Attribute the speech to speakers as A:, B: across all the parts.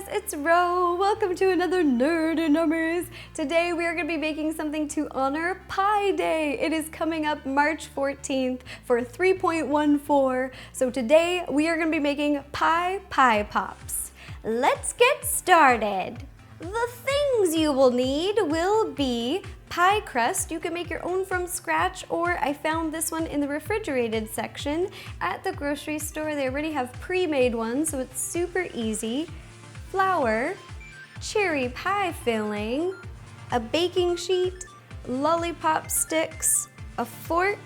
A: guys, it's Ro. Welcome to another Nerd in Numbers. Today we are going to be making something to honor Pi Day. It is coming up March 14th for 3.14. So today we are going to be making pie pops. Let's get started. The things you will need will be pie crust. You can make your own from scratch, or I found this one in the refrigerated section at the grocery store. They already have pre-made ones, so it's super easy. Flour, cherry pie filling, a baking sheet, lollipop sticks, a fork,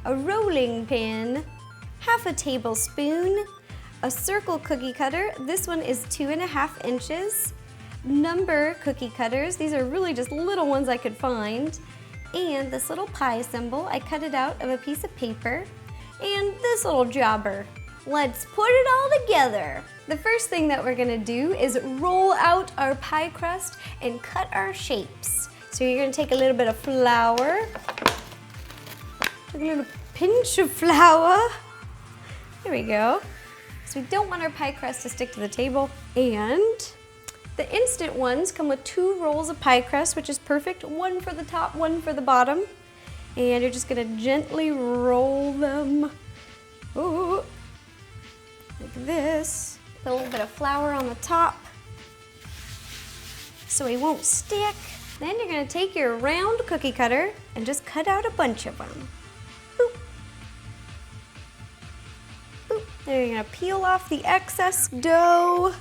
A: a rolling pin, half a tablespoon, a circle cookie cutter. This one is 2.5 inches. Number cookie cutters. These are really just little ones I could find. And this little pie symbol, I cut it out of a piece of paper. And this little jobber. Let's put it all together. The first thing that we're gonna do is roll out our pie crust and cut our shapes. So you're gonna take a little bit of flour, take a little pinch of flour. There we go. So we don't want our pie crust to stick to the table. And the instant ones come with 2 rolls of pie crust, which is perfect. One for the top, one for the bottom. And you're just gonna gently roll them. Ooh, like this. Put a little bit of flour on the top so it won't stick. Then you're gonna take your round cookie cutter and just cut out a bunch of them. Boop. Boop. Then you're gonna peel off the excess dough.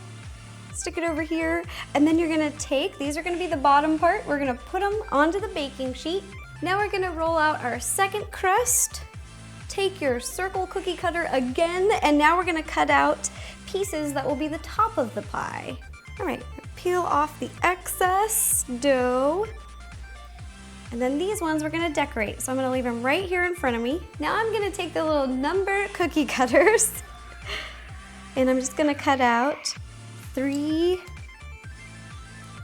A: Stick it over here, and then you're gonna take, these are gonna be the bottom part, we're gonna put them onto the baking sheet. Now we're gonna roll out our second crust, take your circle cookie cutter again, and now we're gonna cut out pieces that will be the top of the pie. All right, peel off the excess dough. And then these ones we're gonna decorate, so I'm gonna leave them right here in front of me. Now I'm gonna take the little number cookie cutters, and I'm just gonna cut out 3,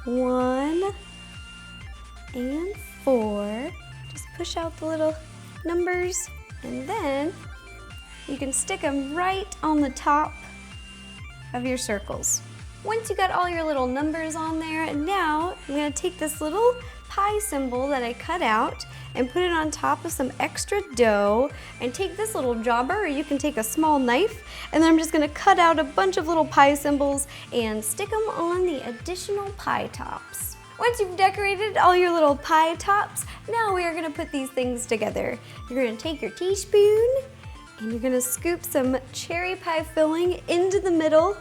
A: 1, and 4. Just push out the little numbers, and then you can stick them right on the top of your circles. Once you got all your little numbers on there, now I'm gonna take this little pie symbol that I cut out and put it on top of some extra dough, and take this little jobber, or you can take a small knife, and then I'm just gonna cut out a bunch of little pie symbols and stick them on the additional pie tops. Once you've decorated all your little pie tops, now we are gonna put these things together. You're gonna take your teaspoon and you're gonna scoop some cherry pie filling into the middle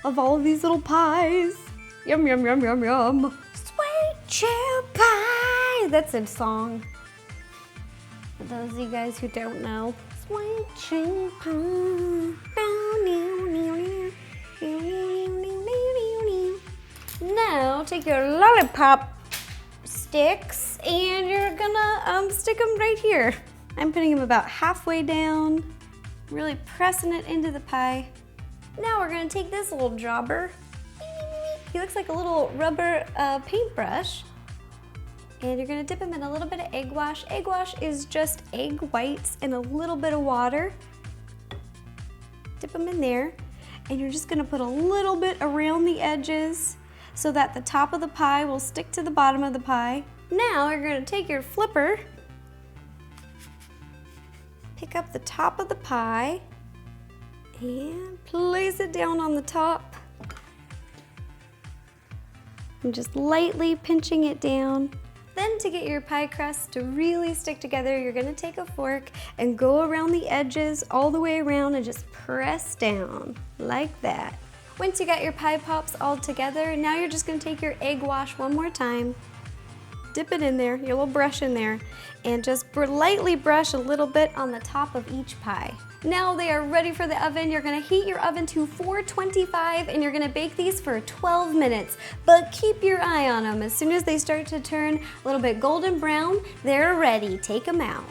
A: of all of these little pies. Yum, yum, yum, yum, yum. Sweet cherry pie. That's a song. For those of you guys who don't know. Sweet cherry pie. Now take your lollipop sticks and you're gonna stick them right here. I'm putting them about halfway down, really pressing it into the pie. Now we're gonna take this little jobber. He looks like a little rubber paintbrush. And you're gonna dip them in a little bit of egg wash. Egg wash is just egg whites and a little bit of water. Dip them in there. And you're just gonna put a little bit around the edges so that the top of the pie will stick to the bottom of the pie. Now you're gonna take your flipper, pick up the top of the pie, and place it down on the top. And just lightly pinching it down. Then to get your pie crust to really stick together, you're gonna take a fork and go around the edges all the way around and just press down like that. Once you got your pie pops all together, now you're just gonna take your egg wash one more time, dip it in there, your little brush in there, and just lightly brush a little bit on the top of each pie. Now they are ready for the oven. You're gonna heat your oven to 425 and you're gonna bake these for 12 minutes. But keep your eye on them. As soon as they start to turn a little bit golden brown, they're ready. Take them out.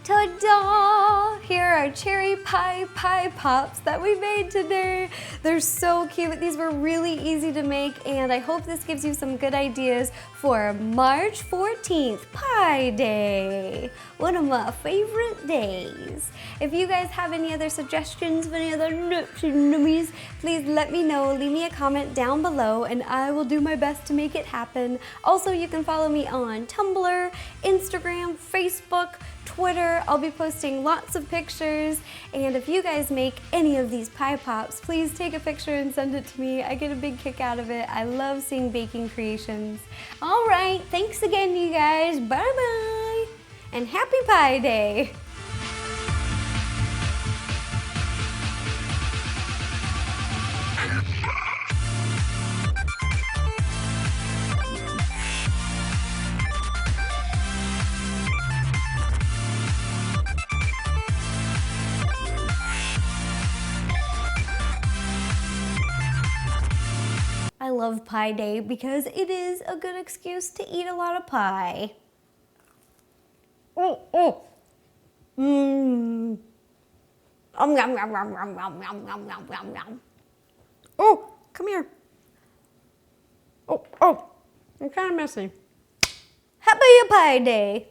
A: Ta-da! Here are our cherry pie pops that we made today. They're so cute. These were really easy to make, and I hope this gives you some good ideas for March 14th, Pie Day. One of my favorite days. If you guys have any other suggestions of any other nummies, please let me know. Leave me a comment down below, and I will do my best to make it happen. Also, you can follow me on Tumblr, Instagram, Facebook, Twitter. I'll be posting lots of pictures, and if you guys make any of these pie pops, please take a picture and send it to me. I get a big kick out of it. I love seeing baking creations. All right, thanks again, you guys. Bye-bye, and happy Pie Day. I love Pie Day because it is a good excuse to eat a lot of pie. Oh, oh. Mmm. Yum, yum, yum, yum, yum, yum, yum, yum, yum, yum. Oh, come here. Oh, oh. You're kind of messy. Happy Pie Day.